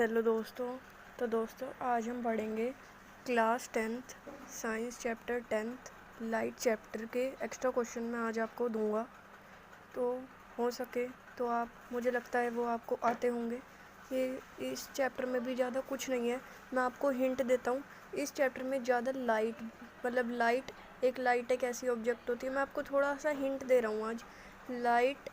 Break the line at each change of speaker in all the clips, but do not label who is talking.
Hello दोस्तों। तो दोस्तों आज हम पढ़ेंगे class 10th science chapter 10th light chapter के एक्स्ट्रा क्वेश्चन मैं आज आपको दूंगा। तो हो सके तो आप, मुझे लगता है वो आपको आते होंगे। ये इस चैप्टर में भी ज़्यादा कुछ नहीं है, मैं आपको हिंट देता हूँ। इस चैप्टर में ज़्यादा लाइट एक ऐसी ऑब्जेक्ट होती है। मैं आपको थोड़ा सा हिंट दे रहा हूँ आज। लाइट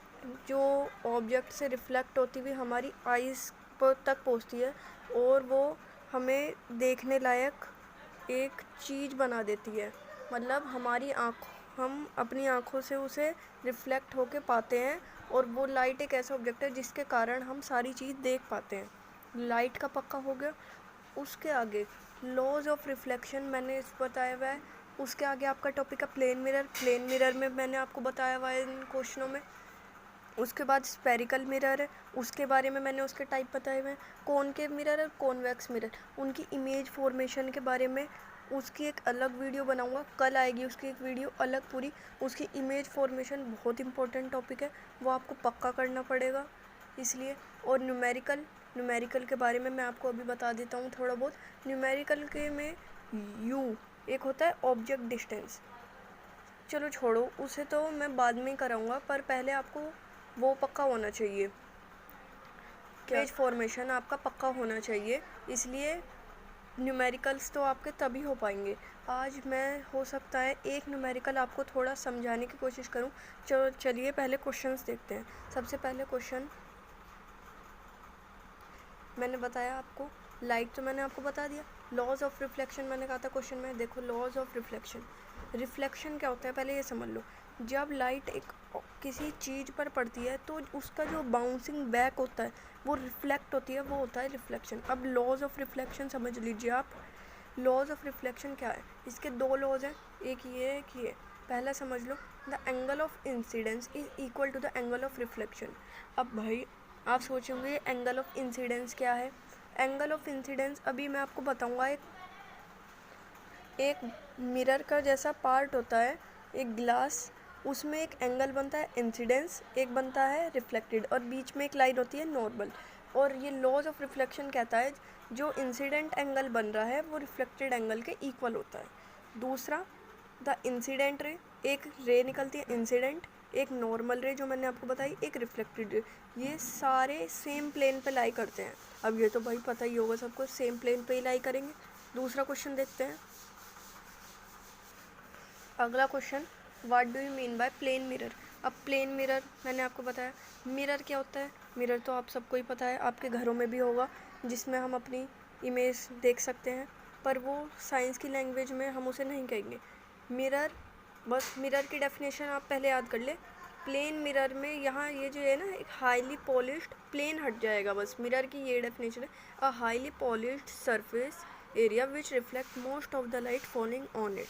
जो ऑब्जेक्ट से रिफ्लेक्ट होती हुई हमारी आइज़ तक पहुँचती है और वो हमें देखने लायक एक चीज़ बना देती है। मतलब हम अपनी आँखों से उसे रिफ्लेक्ट होके पाते हैं और वो लाइट एक ऐसा ऑब्जेक्ट है जिसके कारण हम सारी चीज़ देख पाते हैं। लाइट का पक्का हो गया। उसके आगे लॉज ऑफ रिफ्लेक्शन मैंने इस बताया हुआ है। उसके आगे आपका टॉपिक है प्लेन मिरर में मैंने आपको बताया हुआ है इन क्वेश्चनों में। उसके बाद स्पेरिकल मिरर है, उसके बारे में मैंने उसके टाइप बताए हुए हैं। कॉनकेव मिरर और कॉन्वेक्स मिरर, उनकी इमेज फॉर्मेशन के बारे में उसकी एक अलग वीडियो बनाऊंगा, कल आएगी उसकी एक वीडियो अलग पूरी। उसकी इमेज फॉर्मेशन बहुत इंपॉर्टेंट टॉपिक है, वो आपको पक्का करना पड़ेगा इसलिए। और न्यूमेरिकल के बारे में मैं आपको अभी बता देता हूँ थोड़ा बहुत। न्यूमेरिकल के में यू एक होता है ऑब्जेक्ट डिस्टेंस। चलो छोड़ो उसे, तो मैं बाद में कराऊंगा, पर पहले आपको वो पक्का होना चाहिए, इमेज फॉर्मेशन आपका पक्का होना चाहिए। इसलिए न्यूमेरिकल्स तो आपके तभी हो पाएंगे। आज मैं हो सकता है एक न्यूमेरिकल आपको थोड़ा समझाने की कोशिश करूं। चलिए पहले क्वेश्चंस देखते हैं। सबसे पहले क्वेश्चन मैंने बताया आपको, लाइट तो मैंने आपको बता दिया। लॉज ऑफ रिफ्लेक्शन मैंने कहा था क्वेश्चन में। देखो लॉज ऑफ रिफ्लेक्शन क्या होता है पहले ये समझ लो। जब लाइट एक किसी चीज़ पर पड़ती है तो उसका जो बाउंसिंग बैक होता है वो रिफ्लेक्ट होती है, वो होता है रिफ्लेक्शन। अब लॉज ऑफ रिफ्लेक्शन समझ लीजिए आप। लॉज ऑफ रिफ्लेक्शन क्या है, इसके दो लॉज हैं, एक ये। पहला समझ लो, the angle of incidence is equal to the angle of reflection. अब भाई आप सोचेंगे एंगल ऑफ इंसिडेंस क्या है। एंगल ऑफ इंसिडेंस अभी मैं आपको बताऊंगा। एक मिरर का जैसा पार्ट होता है, एक ग्लास, उसमें एक एंगल बनता है इंसिडेंस, एक बनता है रिफ्लेक्टेड, और बीच में एक लाइन होती है नॉर्मल। और ये लॉज ऑफ रिफ्लेक्शन कहता है जो इंसिडेंट एंगल बन रहा है वो रिफ्लेक्टेड एंगल के इक्वल होता है। दूसरा, द इंसिडेंट रे, एक रे निकलती है इंसिडेंट, एक नॉर्मल रे जो मैंने आपको बताई, एक रिफ्लेक्टेड रे। ये सारे सेम प्लेन पे लाई करते हैं। अब ये तो भाई पता ही होगा सबको, सेम प्लेन पे ही लाई करेंगे। दूसरा क्वेश्चन देखते हैं। अगला question, what do you mean by plane mirror. अब प्लेन मिरर मैंने आपको बताया। मिरर क्या होता है, मिरर तो आप सबको ही पता है, आपके घरों में भी होगा, जिसमें हम अपनी इमेज देख सकते हैं, पर वो साइंस की लैंग्वेज में हम उसे नहीं कहेंगे मिरर। बस मिरर की डेफिनेशन आप पहले याद कर ले। प्लेन मिरर में यहाँ ये जो है ना, एक हाईली पॉलिश्ड, प्लेन हट जाएगा बस, मिरर की ये डेफिनेशन है, a highly polished surface area which reflect most of the light falling on it.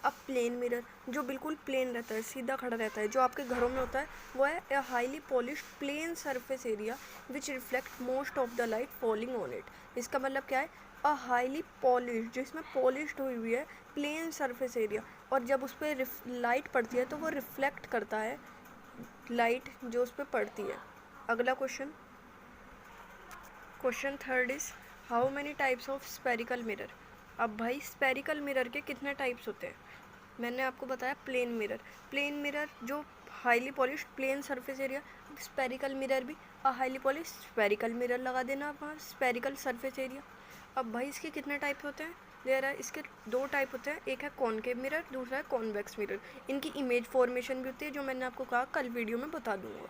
अब प्लेन मिरर जो बिल्कुल प्लेन रहता है, सीधा खड़ा रहता है, जो आपके घरों में होता है, वो है a highly polished plane surface area which reflect most of the light falling on it. इसका मतलब क्या है, अ हाईली पॉलिश्ड, जिसमें पॉलिश्ड हुई हुई है प्लेन सरफेस एरिया, और जब उस पर लाइट पड़ती है तो वो रिफ्लेक्ट करता है लाइट जो उस पर पड़ती है। अगला question third is, how many types of spherical mirror. अब भाई स्पेरिकल मिरर के कितने टाइप्स होते हैं, मैंने आपको बताया प्लेन मिरर जो highly polished plane surface area. Spherical mirror भी a highly polished spherical mirror लगा देना आप वहाँ, स्पेरिकल सरफेस एरिया। अब भाई इसके कितने टाइप होते हैं, ले रहा है, इसके दो टाइप होते हैं, एक है कॉनकेव मिरर, दूसरा है कॉन्वेक्स मिरर। इनकी इमेज फॉर्मेशन भी होती है, जो मैंने आपको कहा कल वीडियो में बता दूंगा।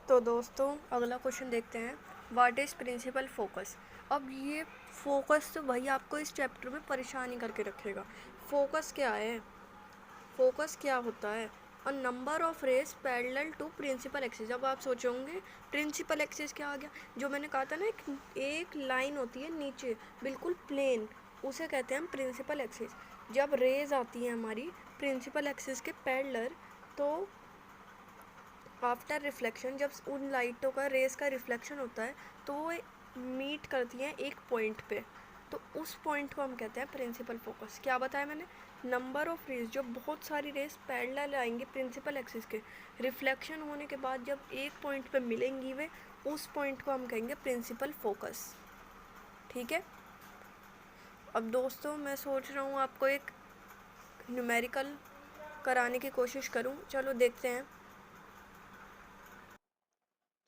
तो दोस्तों अगला क्वेश्चन देखते हैं, व्हाट इज़ प्रिंसिपल फोकस। अब ये फोकस तो भाई आपको इस चैप्टर में परेशान ही करके रखेगा। फोकस क्या है, फोकस क्या होता है, और number of rays parallel to principal axis. अब आप सोचोगे प्रिंसिपल एक्सिस क्या आ गया, जो मैंने कहा था ना, एक लाइन होती है नीचे बिल्कुल प्लेन, उसे कहते हैं हम प्रिंसिपल एक्सिस। जब रेज आती है हमारी प्रिंसिपल एक्सिस के पैरेलल, तो आफ्टर रिफ्लेक्शन, जब उन लाइटों का रेस का रिफ्लेक्शन होता है तो वो मीट करती हैं एक पॉइंट पे, तो उस पॉइंट को हम कहते हैं प्रिंसिपल फोकस। क्या बताया मैंने, नंबर ऑफ रेस, जब बहुत सारी रेस पैरेलल आएंगी प्रिंसिपल एक्सिस के, रिफ्लेक्शन होने के बाद जब एक पॉइंट पे मिलेंगी वे, उस पॉइंट को हम कहेंगे प्रिंसिपल फोकस। ठीक है। अब दोस्तों मैं सोच रहा हूँ आपको एक न्यूमेरिकल कराने की कोशिश करूँ। चलो देखते हैं।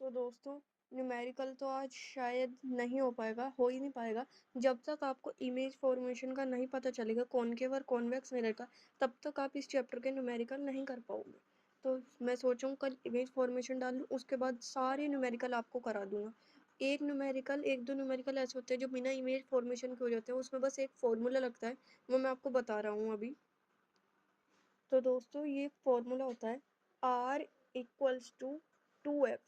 तो दोस्तों न्यूमेरिकल तो आज शायद नहीं हो पाएगा, हो ही नहीं पाएगा। जब तक आपको इमेज फॉर्मेशन का नहीं पता चलेगा कॉनकेव और कॉन्वेक्स मिरर का, तब तक आप इस चैप्टर के न्यूमेरिकल नहीं कर पाओगे। तो मैं सोचूँ कल इमेज फॉर्मेशन डाल लूँ, उसके बाद सारे न्यूमेरिकल आपको करा दूंगा। एक दो न्यूमेरिकल ऐसे होते हैं जो बिना इमेज फॉर्मेशन के हो जाते हैं, उसमें बस एक फॉर्मूला लगता है, वो मैं आपको बता रहा हूँ अभी। तो दोस्तों ये फॉर्मूला होता है R equals to 2F।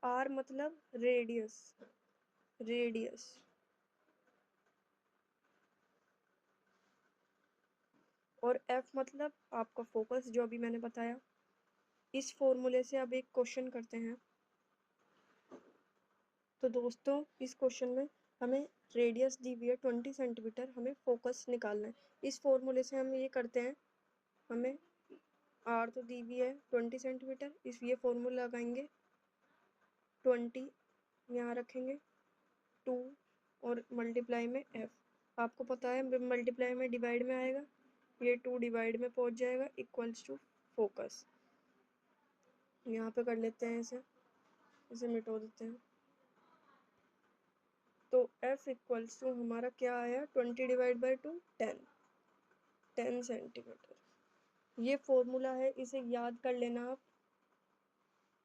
R मतलब रेडियस और F मतलब आपका फोकस, जो अभी मैंने बताया। इस फॉर्मूले से अब एक क्वेश्चन करते हैं। तो दोस्तों इस क्वेश्चन में हमें रेडियस दी हुई है 20 सेंटीमीटर, हमें फोकस निकालना है। इस फॉर्मूले से हम ये करते हैं, हमें R तो दी हुई है 20 सेंटीमीटर, इस ये फॉर्मूला लगाएंगे, 20 यहाँ रखेंगे, 2 और मल्टीप्लाई में F। आपको पता है मल्टीप्लाई में डिवाइड में आएगा, ये 2 डिवाइड में पहुंच जाएगा, इक्वल्स टू फोकस। यहाँ पे कर लेते हैं इसे मिटो देते हैं। तो F इक्वल्स टू हमारा क्या आया, 20 डिवाइड बाई 2 10 सेंटीमीटर। ये फॉर्मूला है, इसे याद कर लेना आप।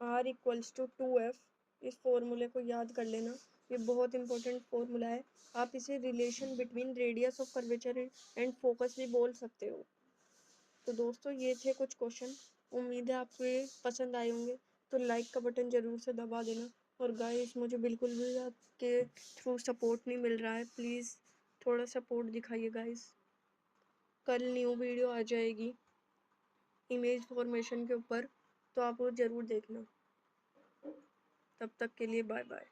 R इक्वल्स टू 2F, इस फॉर्मूले को याद कर लेना, ये बहुत इंपॉर्टेंट फॉर्मूला है। आप इसे relation between radius of curvature and focus भी बोल सकते हो। तो दोस्तों ये थे कुछ क्वेश्चन, उम्मीद है आपको ये पसंद आए होंगे। तो लाइक का बटन ज़रूर से दबा देना। और गाइस मुझे बिल्कुल भी आपके थ्रू सपोर्ट नहीं मिल रहा है, प्लीज़ थोड़ा सपोर्ट दिखाइए गाइस। कल न्यू वीडियो आ जाएगी इमेज फॉर्मेशन के ऊपर, तो आप वो ज़रूर देखना। तब तक के लिए बाय बाय।